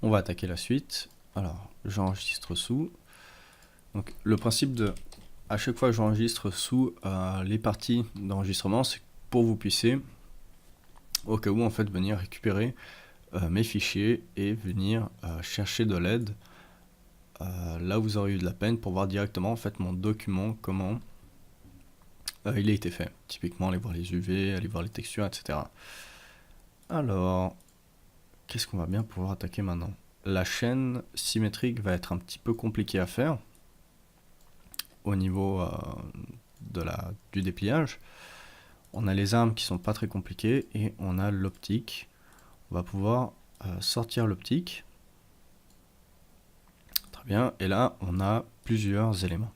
On va attaquer la suite. Alors, j'enregistre sous. Donc, le principe de, à chaque fois que j'enregistre sous les parties d'enregistrement, c'est pour que vous puissiez, au cas où, en fait, venir récupérer mes fichiers et venir chercher de l'aide là où vous aurez eu de la peine pour voir directement, en fait, mon document, comment il a été fait. Typiquement, aller voir les UV, aller voir les textures, etc. Alors, qu'est-ce qu'on va bien pouvoir attaquer maintenant? La chaîne symétrique va être un petit peu compliquée à faire au niveau du dépliage. On a les armes qui sont pas très compliquées et on a l'optique. On va pouvoir sortir l'optique. Très bien. Et là, on a plusieurs éléments.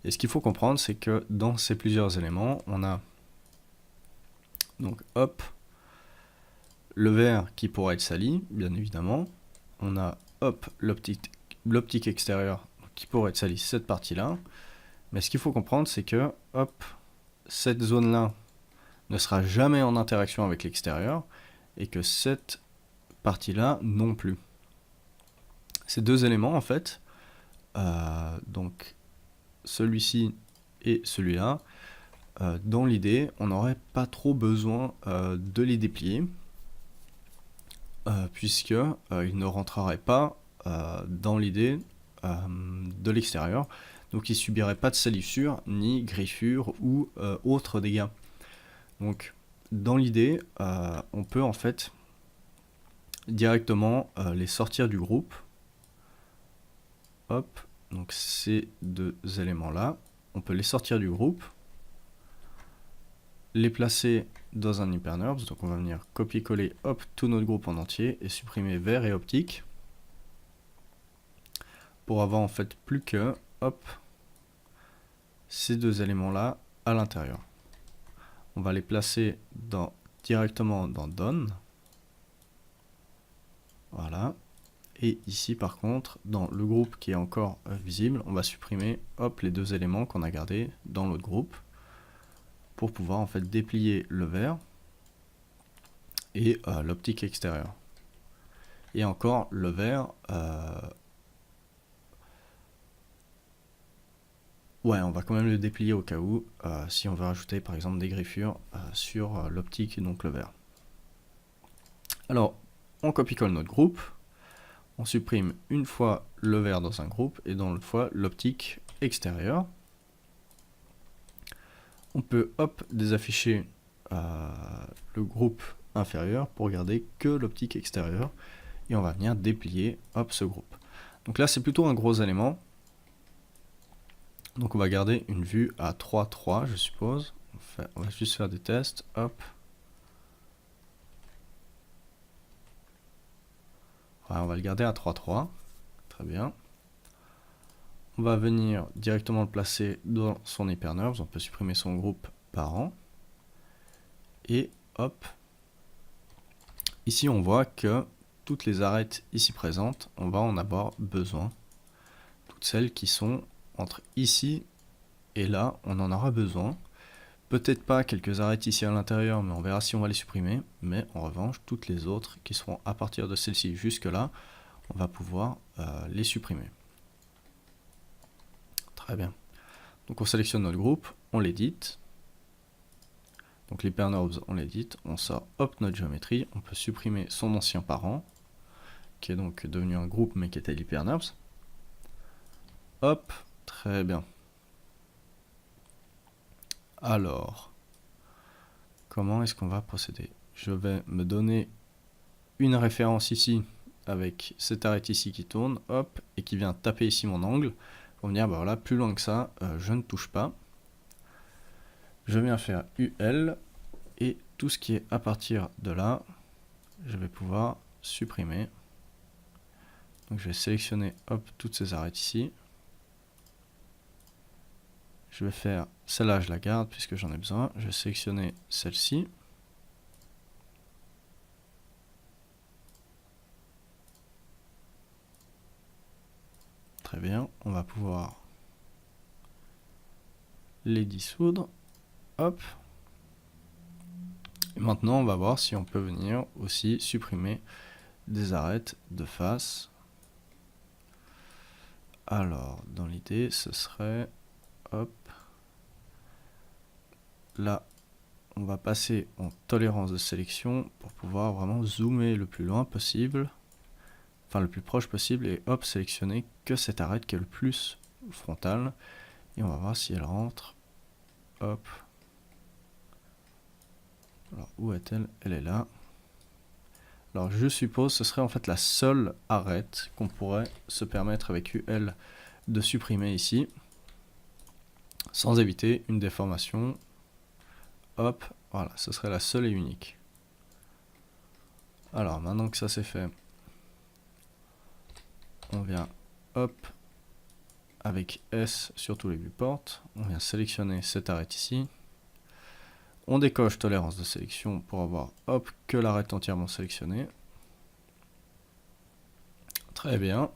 Et ce qu'il faut comprendre, c'est que dans ces plusieurs éléments, on a donc hop, le verre qui pourrait être sali, bien évidemment. On a hop, l'optique extérieure qui pourrait être sali, cette partie-là. Mais ce qu'il faut comprendre, c'est que hop, cette zone-là ne sera jamais en interaction avec l'extérieur et que cette partie-là non plus. Ces deux éléments, en fait, donc celui-ci et celui-là, dans l'idée, on n'aurait pas trop besoin de les déplier puisque ils ne rentreraient pas dans l'idée de l'extérieur, donc ils subiraient pas de salissure ni griffure ou autres dégâts. Donc dans l'idée, on peut en fait directement les sortir du groupe. Hop, donc ces deux éléments là, on peut les sortir du groupe, les placer dans un hyperNURBS, donc on va venir copier-coller hop tout notre groupe en entier et supprimer verre et optique pour avoir en fait plus que hop ces deux éléments là à l'intérieur. On va les placer directement dans Done. Voilà. Et ici par contre, dans le groupe qui est encore visible, on va supprimer hop les deux éléments qu'on a gardés dans l'autre groupe pour pouvoir en fait déplier le verre et l'optique extérieure. Et encore le verre, ouais, on va quand même le déplier au cas où, si on veut rajouter par exemple des griffures sur l'optique et donc le verre. Alors, on copie-colle notre groupe, on supprime une fois le verre dans un groupe et dans l'autre fois l'optique extérieure. On peut hop désafficher le groupe inférieur pour garder que l'optique extérieure et on va venir déplier hop ce groupe. Donc là c'est plutôt un gros élément. Donc on va garder une vue à 3,3 je suppose. On va juste faire des tests. Hop. Voilà, on va le garder à 3,3. Très bien. On va venir directement le placer dans son hyperNURBS. On peut supprimer son groupe parent. Et hop. Ici on voit que toutes les arêtes ici présentes, on va en avoir besoin. Toutes celles qui sont entre ici et là, on en aura besoin. Peut-être pas quelques arêtes ici à l'intérieur, mais on verra si on va les supprimer. Mais en revanche, toutes les autres qui seront à partir de celle-ci jusque là, on va pouvoir les supprimer. Très bien. Donc on sélectionne notre groupe, on l'édite. Donc l'hyperNURBS, on l'édite, on sort hop notre géométrie, on peut supprimer son ancien parent, qui est donc devenu un groupe mais qui était l'hyperNURBS. Hop, très bien. Alors, comment est-ce qu'on va procéder? Je vais me donner une référence ici avec cette arête ici qui tourne, hop, et qui vient taper ici mon angle. Pour me dire, bah voilà, plus loin que ça, je ne touche pas. Je viens faire UL, et tout ce qui est à partir de là, je vais pouvoir supprimer. Donc je vais sélectionner, hop, toutes ces arêtes ici. Je vais faire, celle-là je la garde puisque j'en ai besoin. Je vais sélectionner celle-ci. Très bien, on va pouvoir les dissoudre. Hop. Et maintenant, on va voir si on peut venir aussi supprimer des arêtes de face. Alors, dans l'idée, ce serait, hop, là, on va passer en tolérance de sélection pour pouvoir vraiment zoomer le plus loin possible, enfin le plus proche possible, et hop, sélectionner que cette arête qui est le plus frontale. Et on va voir si elle rentre. Hop. Alors, où est-elle? Elle est là. Alors, je suppose que ce serait en fait la seule arête qu'on pourrait se permettre avec UL de supprimer ici, sans éviter une déformation. Hop, voilà, ce serait la seule et unique. Alors, maintenant que ça c'est fait, on vient, hop, avec S sur tous les viewports, on vient sélectionner cette arête ici. On décoche tolérance de sélection pour avoir, hop, que l'arête entièrement sélectionnée. Très bien.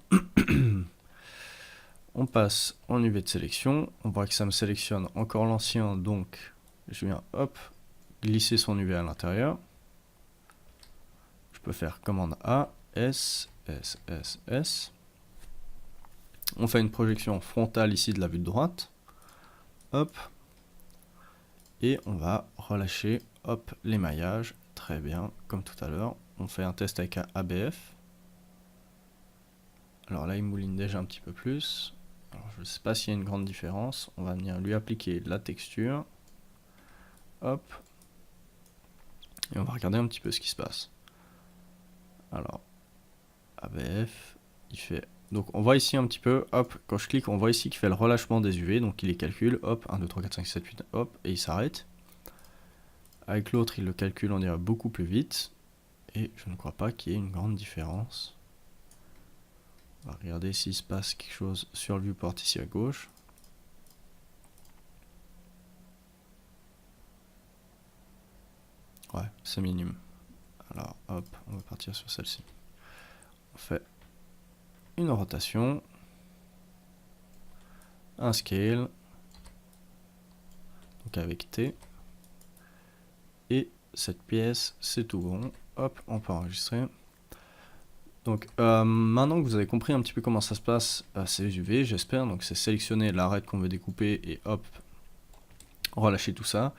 On passe en UV de sélection. On voit que ça me sélectionne encore l'ancien, donc je viens, hop, glisser son UV à l'intérieur. Je peux faire commande A, S, S, S, S. On fait une projection frontale ici de la vue de droite. Hop. Et on va relâcher, hop, l'émaillage. Très bien, comme tout à l'heure. On fait un test avec ABF. Alors là, il mouline déjà un petit peu plus. Alors, je ne sais pas s'il y a une grande différence. On va venir lui appliquer la texture. Hop. Et on va regarder un petit peu ce qui se passe. Alors, ABF, il fait... Donc on voit ici un petit peu, hop, quand je clique, on voit ici qu'il fait le relâchement des UV. Donc il les calcule, hop, 1, 2, 3, 4, 5, 7, 8, hop, et il s'arrête. Avec l'autre, il le calcule, on dirait, beaucoup plus vite. Et je ne crois pas qu'il y ait une grande différence. On va regarder s'il se passe quelque chose sur le viewport ici à gauche. Ouais, c'est minime. Alors, hop, on va partir sur celle-ci. On fait une rotation, un scale, donc avec T. Et cette pièce, c'est tout bon. Hop, on peut enregistrer. Donc maintenant que vous avez compris un petit peu comment ça se passe, ces UV, j'espère. Donc c'est sélectionner l'arête qu'on veut découper et hop, relâcher tout ça.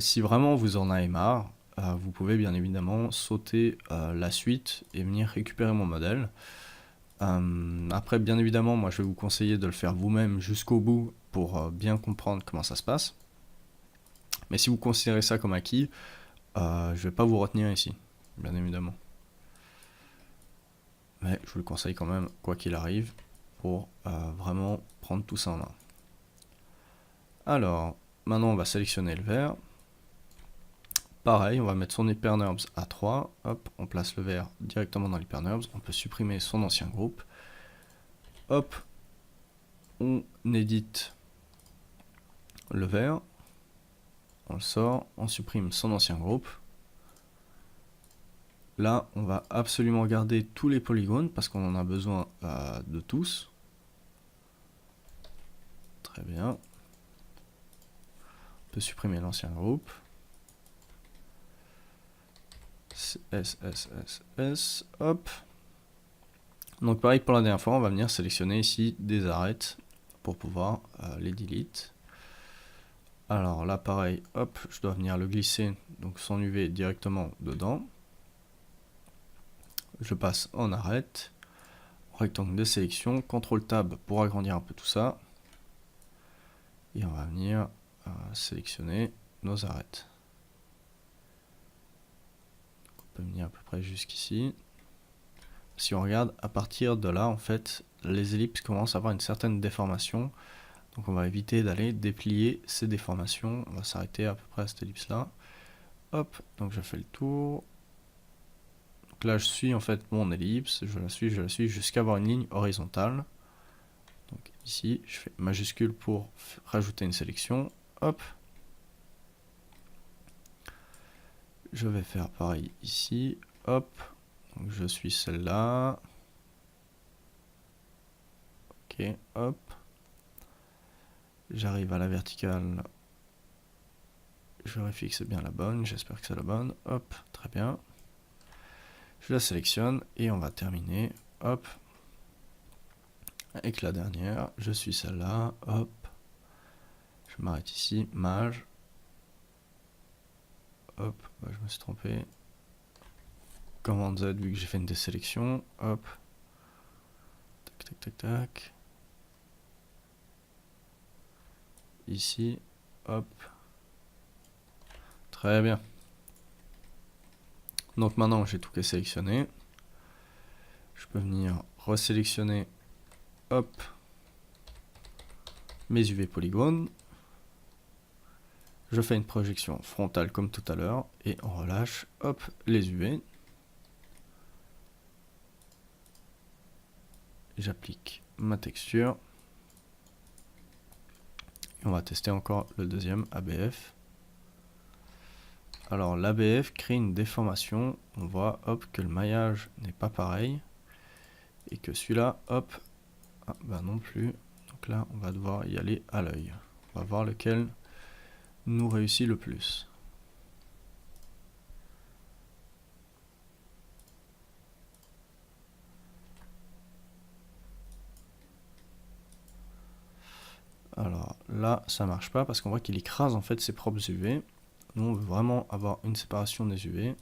Si vraiment vous en avez marre, vous pouvez bien évidemment sauter la suite et venir récupérer mon modèle. Après, bien évidemment, moi je vais vous conseiller de le faire vous-même jusqu'au bout pour bien comprendre comment ça se passe. Mais si vous considérez ça comme acquis, je vais pas vous retenir ici, bien évidemment. Mais je vous le conseille quand même, quoi qu'il arrive, pour vraiment prendre tout ça en main. Alors, maintenant on va sélectionner le vert. Pareil, on va mettre son hyperNURBS à 3. Hop, on place le vert directement dans l'hyperNURBS. On peut supprimer son ancien groupe. Hop, on édite le vert. On le sort, on supprime son ancien groupe. Là, on va absolument garder tous les polygones parce qu'on en a besoin de tous. Très bien. On peut supprimer l'ancien groupe. S, S, S, S, hop. Donc pareil pour la dernière fois, on va venir sélectionner ici des arêtes pour pouvoir les delete. Alors là pareil, hop, je dois venir le glisser, donc son UV directement dedans. Je passe en arête, rectangle de sélection, CTRL Tab pour agrandir un peu tout ça. Et on va venir sélectionner nos arêtes. On peut venir à peu près jusqu'ici. Si on regarde, à partir de là, en fait, les ellipses commencent à avoir une certaine déformation. Donc on va éviter d'aller déplier ces déformations. On va s'arrêter à peu près à cette ellipse-là. Hop, donc je fais le tour. Donc là, je suis en fait mon ellipse. Je la suis jusqu'à avoir une ligne horizontale. Donc ici, je fais majuscule pour rajouter une sélection. Hop. Je vais faire pareil ici. Hop. Donc je suis celle-là. Ok, hop. J'arrive à la verticale. Je vérifie que c'est bien la bonne. J'espère que c'est la bonne. Hop, très bien. Je la sélectionne et on va terminer, hop, avec la dernière. Je suis celle-là, hop, je m'arrête ici, mage, hop, je me suis trompé. Commande Z vu que j'ai fait une désélection, hop, tac tac tac tac, ici, hop, très bien. Donc maintenant j'ai tout qui est sélectionné, je peux venir resélectionner, hop, mes UV polygones, je fais une projection frontale comme tout à l'heure et on relâche, hop, les UV. J'applique ma texture. Et on va tester encore le deuxième ABF. Alors l'ABF crée une déformation. On voit hop que le maillage n'est pas pareil. Et que celui-là, hop, ah, bah non plus. Donc là, on va devoir y aller à l'œil. On va voir lequel nous réussit le plus. Alors là, ça marche pas parce qu'on voit qu'il écrase en fait ses propres UV. Nous, on veut vraiment avoir une séparation des UV.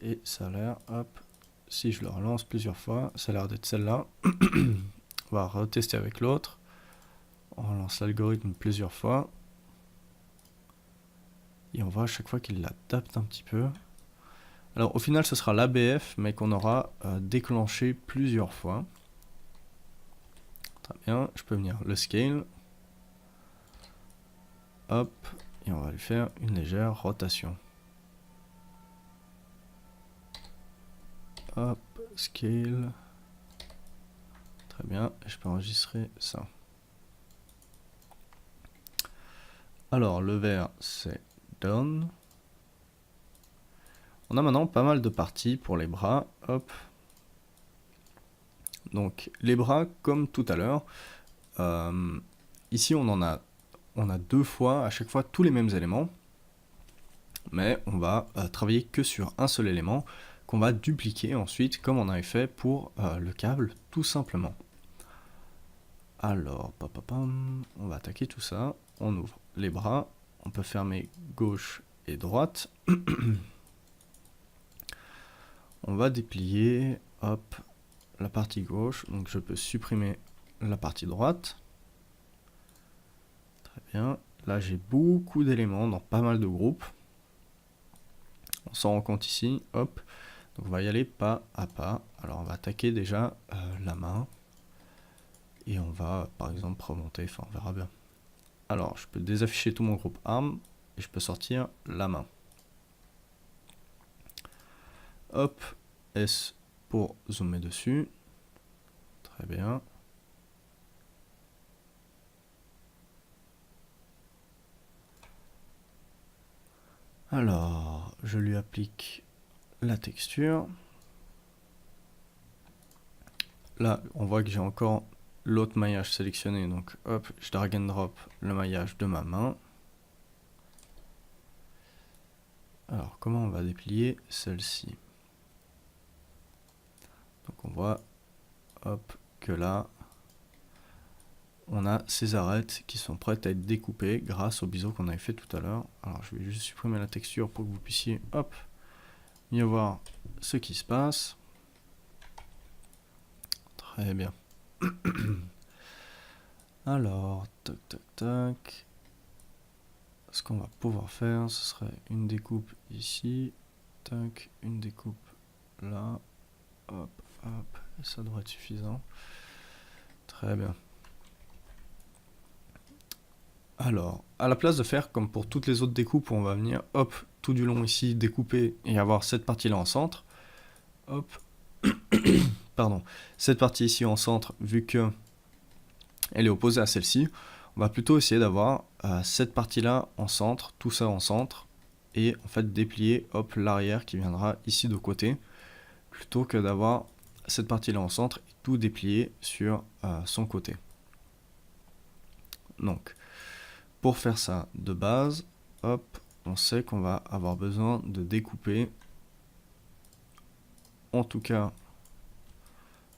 Et ça a l'air, hop, si je le relance plusieurs fois, ça a l'air d'être celle-là. On va retester avec l'autre. On relance l'algorithme plusieurs fois. Et on voit à chaque fois qu'il l'adapte un petit peu. Alors au final, ce sera l'ABF, mais qu'on aura déclenché plusieurs fois. Très bien, je peux venir le scale. Hop, et on va lui faire une légère rotation. Hop, scale. Très bien, je peux enregistrer ça. Alors le vert, c'est done. On a maintenant pas mal de parties pour les bras. Hop. Donc les bras, comme tout à l'heure, ici on a deux fois, à chaque fois, tous les mêmes éléments. Mais on va travailler que sur un seul élément qu'on va dupliquer ensuite comme on avait fait pour le câble tout simplement. Alors, on va attaquer tout ça. On ouvre les bras, on peut fermer gauche et droite. On va déplier, hop, la partie gauche. Donc je peux supprimer la partie droite. Très bien. Là j'ai beaucoup d'éléments dans pas mal de groupes. On s'en rend compte ici, hop. Donc on va y aller pas à pas. Alors on va attaquer déjà la main. Et on va par exemple remonter, enfin on verra bien. Alors je peux désafficher tout mon groupe armes et je peux sortir la main. Hop, S pour zoomer dessus. Très bien. Alors, je lui applique la texture. Là, on voit que j'ai encore l'autre maillage sélectionné. Donc, hop, je drag and drop le maillage de ma main. Alors, comment on va déplier celle-ci? Donc, on voit, hop, que là, on a ces arêtes qui sont prêtes à être découpées grâce au biseau qu'on avait fait tout à l'heure. Alors, je vais juste supprimer la texture pour que vous puissiez, hop, mieux voir ce qui se passe. Très bien. Alors, tac, tac, tac. Ce qu'on va pouvoir faire, ce serait une découpe ici, tac, une découpe là, hop, hop, et ça devrait être suffisant. Très bien. Alors, à la place de faire comme pour toutes les autres découpes où on va venir, hop, tout du long ici, découper et avoir cette partie-là en centre, hop, pardon, cette partie ici en centre, vu que elle est opposée à celle-ci, on va plutôt essayer d'avoir cette partie-là en centre, tout ça en centre, et en fait déplier, hop, l'arrière qui viendra ici de côté, plutôt que d'avoir cette partie-là en centre et tout déplier sur son côté. Donc, pour faire ça de base, hop, on sait qu'on va avoir besoin de découper en tout cas,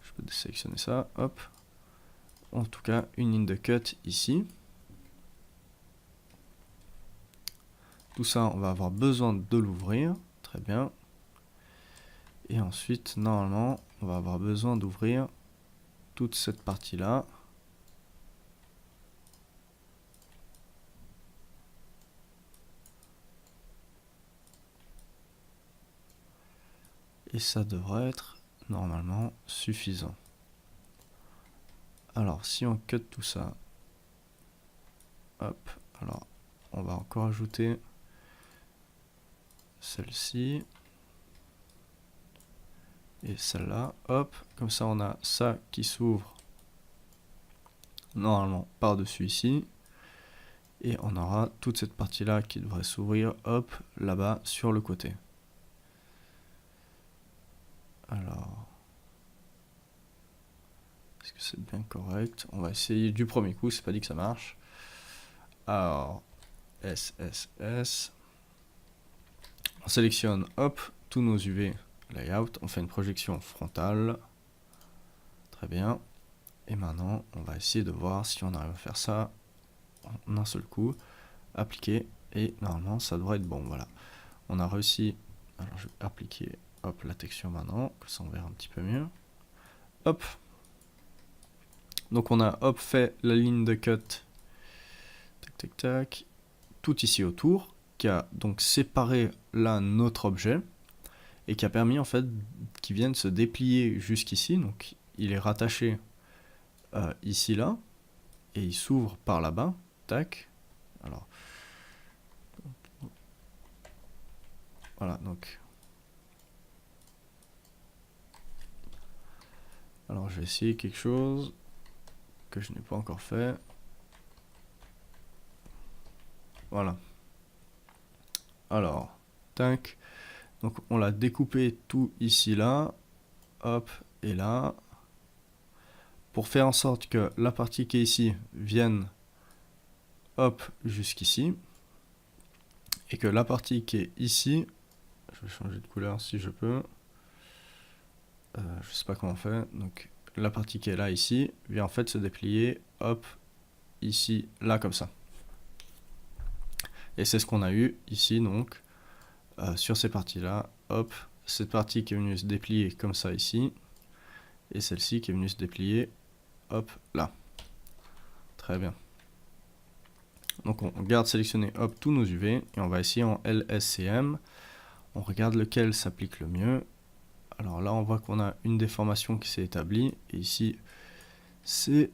je peux désélectionner ça, hop, en tout cas une ligne de cut ici. Tout ça, on va avoir besoin de l'ouvrir, très bien. Et ensuite, normalement, on va avoir besoin d'ouvrir toute cette partie-là. Et ça devrait être normalement suffisant. Alors, si on cut tout ça, hop, alors on va encore ajouter celle-ci et celle-là, hop, comme ça on a ça qui s'ouvre normalement par-dessus ici, et on aura toute cette partie-là qui devrait s'ouvrir, hop, là-bas sur le côté. Alors, est-ce que c'est bien correct? On va essayer du premier coup, c'est pas dit que ça marche. Alors, SSS. On sélectionne, hop, tous nos UV layout. On fait une projection frontale. Très bien. Et maintenant, on va essayer de voir si on arrive à faire ça en un seul coup. Appliquer. Et normalement, ça devrait être bon. Voilà. On a réussi. Alors, je vais appliquer, hop, la texture maintenant. Que ça, on verra un petit peu mieux. Hop. Donc, on a, hop, fait la ligne de cut. Tac, tac, tac. Tout ici autour. Qui a donc séparé là notre objet. Et qui a permis, en fait, qu'il vienne se déplier jusqu'ici. Donc, il est rattaché ici, là. Et il s'ouvre par là-bas. Tac. Alors, voilà, donc. Alors, je vais essayer quelque chose que je n'ai pas encore fait. Voilà. Alors, tac. Donc, on l'a découpé tout ici, là. Hop, et là. Pour faire en sorte que la partie qui est ici vienne, hop, jusqu'ici. Et que la partie qui est ici, je vais changer de couleur si je peux. Je sais pas comment on fait. Donc, la partie qui est là, ici, vient en fait se déplier, hop, ici, là, comme ça. Et c'est ce qu'on a eu ici, donc, sur ces parties-là, hop, cette partie qui est venue se déplier comme ça ici, et celle-ci qui est venue se déplier, hop, là. Très bien. Donc on garde sélectionné, hop, tous nos UV, et on va essayer en LSCM. On regarde lequel s'applique le mieux. Alors là, on voit qu'on a une déformation qui s'est établie, et ici, c'est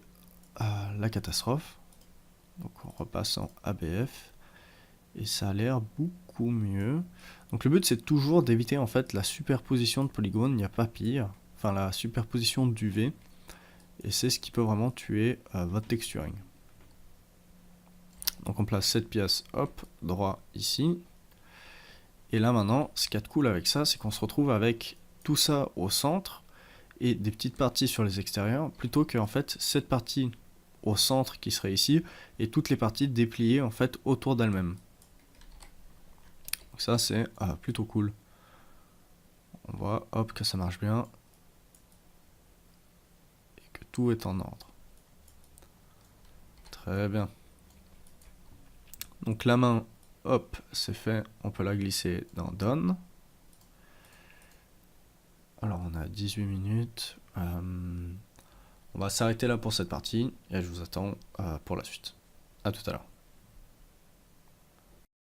la catastrophe. Donc on repasse en ABF. Et ça a l'air beaucoup mieux. Donc le but c'est toujours d'éviter en fait la superposition de polygones, il n'y a pas pire. Enfin la superposition d'UV. Et c'est ce qui peut vraiment tuer votre texturing. Donc on place cette pièce, hop, droit ici. Et là maintenant, ce qu'il y a de cool avec ça, c'est qu'on se retrouve avec tout ça au centre et des petites parties sur les extérieurs, plutôt que en fait cette partie au centre qui serait ici et toutes les parties dépliées en fait autour d'elles-mêmes. Ça c'est plutôt cool. On voit hop que ça marche bien et que tout est en ordre. Très bien. Donc la main, hop, c'est fait. On peut la glisser dans Done. Alors on a 18 minutes. On va s'arrêter là pour cette partie et je vous attends pour la suite. A tout à l'heure.